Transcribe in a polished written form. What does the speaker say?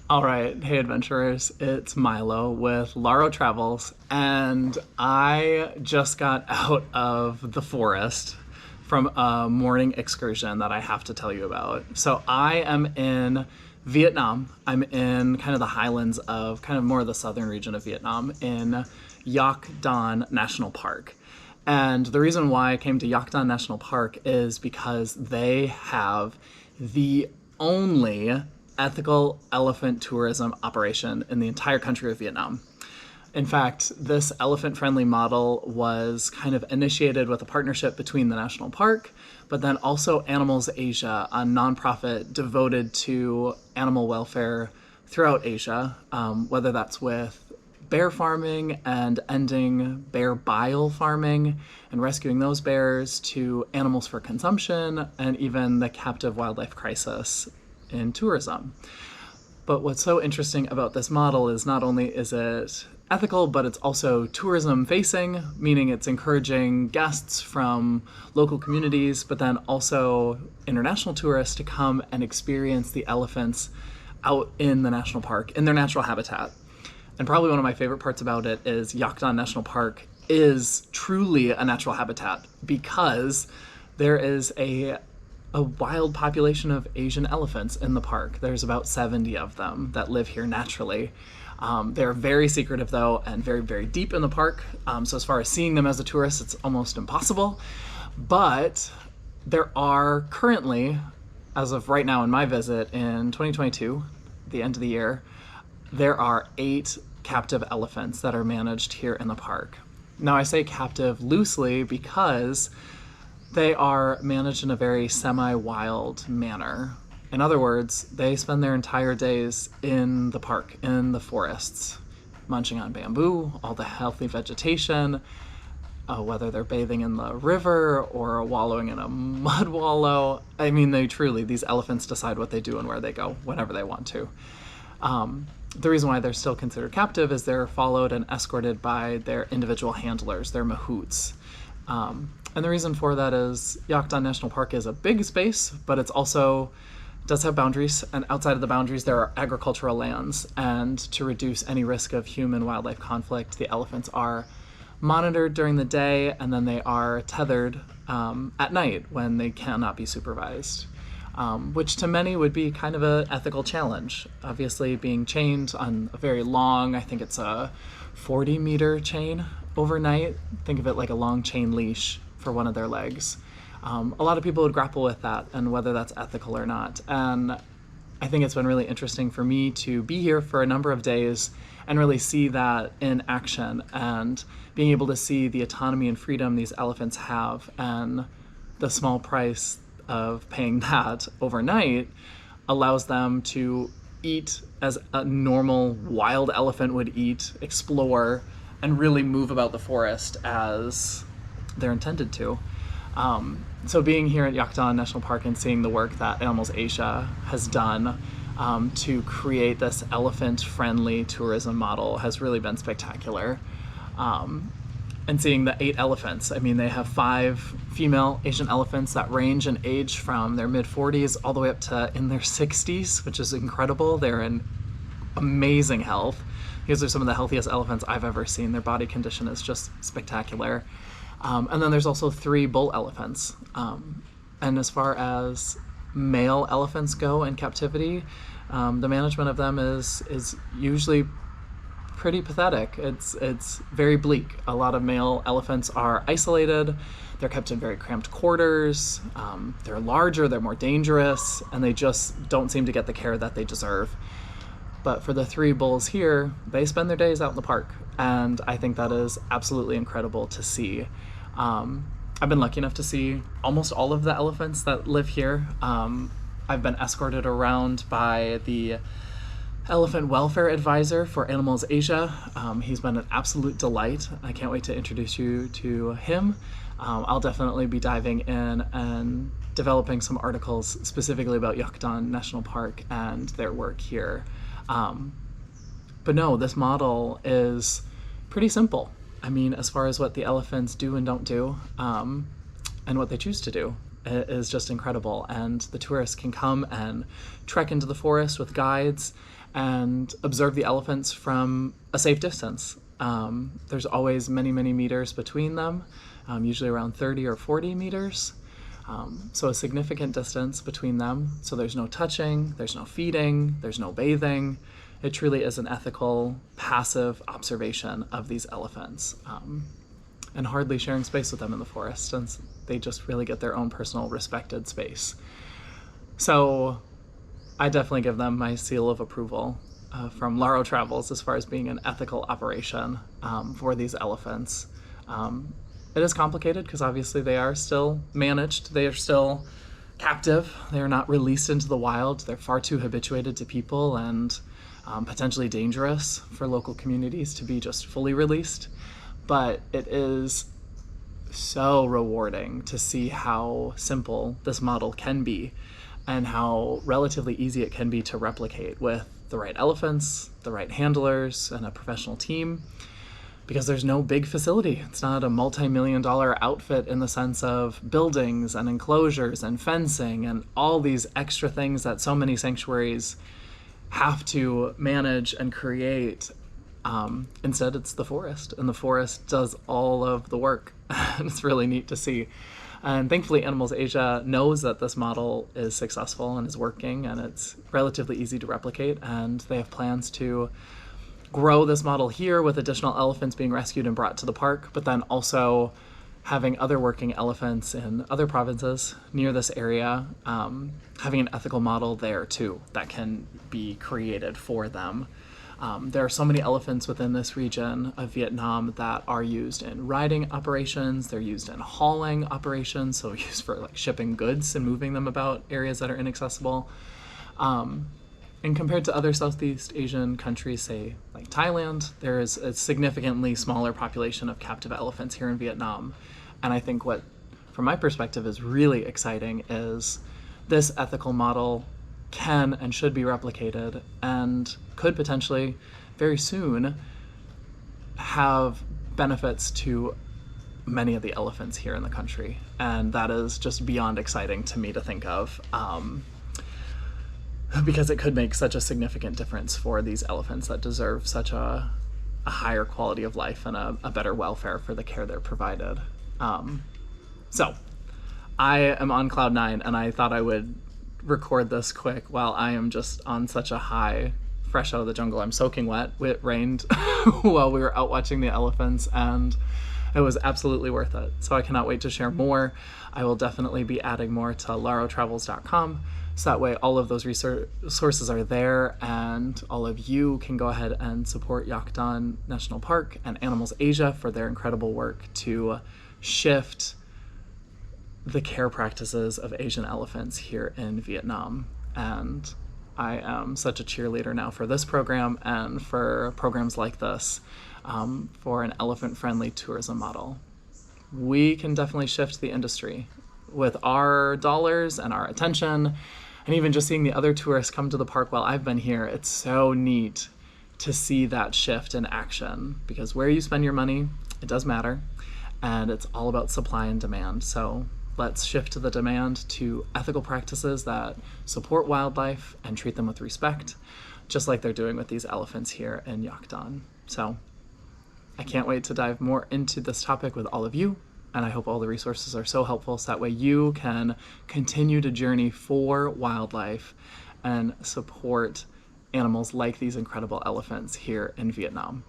All right, hey adventurers, it's Milo with Laro Travels, and I just got out of the forest from a morning excursion that I have to tell you about. So I am in Vietnam. I'm in kind of the highlands of kind of more of the southern region of Vietnam in Yok Don National Park. And the reason why I came to Yok Don National Park is because they have the only ethical elephant tourism operation in the entire country of Vietnam. In fact, this elephant friendly model was kind of initiated with a partnership between the national park, but then also Animals Asia, a nonprofit devoted to animal welfare throughout Asia, whether that's with bear farming and ending bear bile farming and rescuing those bears to animals for consumption and even the captive wildlife crisis in tourism. But what's so interesting about this model is not only is it ethical, but it's also tourism facing, meaning it's encouraging guests from local communities, but then also international tourists to come and experience the elephants out in the national park in their natural habitat. And probably one of my favorite parts about it is Yok Don National Park is truly a natural habitat because there is a wild population of Asian elephants in the park. There's about 70 of them that live here naturally. They're very secretive though and very, very deep in the park. So as far as seeing them as a tourist, it's almost impossible. But there are currently, as of right now in my visit in 2022, the end of the year, there are 8 captive elephants that are managed here in the park. Now I say captive loosely because they are managed in a very semi-wild manner. In other words, they spend their entire days in the park, in the forests, munching on bamboo, all the healthy vegetation, whether they're bathing in the river or wallowing in a mud wallow. I mean, these elephants decide what they do and where they go whenever they want to. The reason why they're still considered captive is they're followed and escorted by their individual handlers, their mahouts. And the reason for that is Yok Don National Park is a big space, but it's also does have boundaries, and outside of the boundaries there are agricultural lands, and to reduce any risk of human-wildlife conflict, the elephants are monitored during the day, and then they are tethered at night when they cannot be supervised. Which to many would be kind of an ethical challenge. Obviously being chained on a very long, I think it's a 40-meter chain overnight. Think of it like a long chain leash for one of their legs. A lot of people would grapple with that and whether that's ethical or not. And I think it's been really interesting for me to be here for a number of days and really see that in action and being able to see the autonomy and freedom these elephants have and the small price of paying that overnight allows them to eat as a normal wild elephant would eat, explore, and really move about the forest as they're intended to. So being here at Yok Don National Park and seeing the work that Animals Asia has done to create this elephant-friendly tourism model has really been spectacular. And seeing the 8 elephants. I mean, they have 5 female Asian elephants that range in age from their mid-40s all the way up to in their 60s, which is incredible. They're in amazing health. These are some of the healthiest elephants I've ever seen. Their body condition is just spectacular. And then there's also 3 bull elephants. And as far as male elephants go in captivity, the management of them is usually pretty pathetic. It's very bleak. A lot of male elephants are isolated. They're kept in very cramped quarters. They're larger, they're more dangerous, and they just don't seem to get the care that they deserve. But for the 3 bulls here, they spend their days out in the park, and I think that is absolutely incredible to see. I've been lucky enough to see almost all of the elephants that live here. I've been escorted around by the Elephant Welfare Advisor for Animals Asia. He's been an absolute delight. I can't wait to introduce you to him. I'll definitely be diving in and developing some articles specifically about Yok Don National Park and their work here. But no, this model is pretty simple. I mean, as far as what the elephants do and don't do, and what they choose to do, it is just incredible. And the tourists can come and trek into the forest with guides and observe the elephants from a safe distance. There's always many, many meters between them, usually around 30 or 40 meters. So a significant distance between them. So there's no touching, there's no feeding, there's no bathing. It truly is an ethical, passive observation of these elephants, and hardly sharing space with them in the forest, since they just really get their own personal respected space. So I definitely give them my seal of approval from Laro Travels as far as being an ethical operation for these elephants. It is complicated because obviously they are still managed. They are still captive. They are not released into the wild. They're far too habituated to people and potentially dangerous for local communities to be just fully released. But it is so rewarding to see how simple this model can be and how relatively easy it can be to replicate with the right elephants, the right handlers, and a professional team, because there's no big facility. It's not a multi-million-dollar outfit in the sense of buildings and enclosures and fencing and all these extra things that so many sanctuaries have to manage and create. Instead, it's the forest, and the forest does all of the work. It's really neat to see. And thankfully, Animals Asia knows that this model is successful and is working, and it's relatively easy to replicate, and they have plans to grow this model here with additional elephants being rescued and brought to the park, but then also having other working elephants in other provinces near this area, having an ethical model there too that can be created for them. There are so many elephants within this region of Vietnam that are used in riding operations. They're used in hauling operations, so used for like shipping goods and moving them about areas that are inaccessible. And compared to other Southeast Asian countries, say like Thailand, there is a significantly smaller population of captive elephants here in Vietnam. And I think what, from my perspective, is really exciting is this ethical model can and should be replicated and could potentially very soon have benefits to many of the elephants here in the country. And that is just beyond exciting to me to think of, because it could make such a significant difference for these elephants that deserve such a higher quality of life and a better welfare for the care they're provided. So I am on cloud nine, and I thought I would record this quick while I am just on such a high, fresh out of the jungle. I'm soaking wet. It rained while we were out watching the elephants, and it was absolutely worth it. So I cannot wait to share more. I will definitely be adding more to larotravels.com, so that way all of those resources are there, and all of you can go ahead and support Yok Don National Park and Animals Asia for their incredible work to shift the care practices of Asian elephants here in Vietnam. And I am such a cheerleader now for this program and for programs like this, for an elephant-friendly tourism model. We can definitely shift the industry with our dollars and our attention, and even just seeing the other tourists come to the park while I've been here. It's so neat to see that shift in action, because where you spend your money, it does matter, and it's all about supply and demand. So let's shift to the demand to ethical practices that support wildlife and treat them with respect, just like they're doing with these elephants here in Yok Don. So I can't wait to dive more into this topic with all of you, and I hope all the resources are so helpful, so that way you can continue to journey for wildlife and support animals like these incredible elephants here in Vietnam.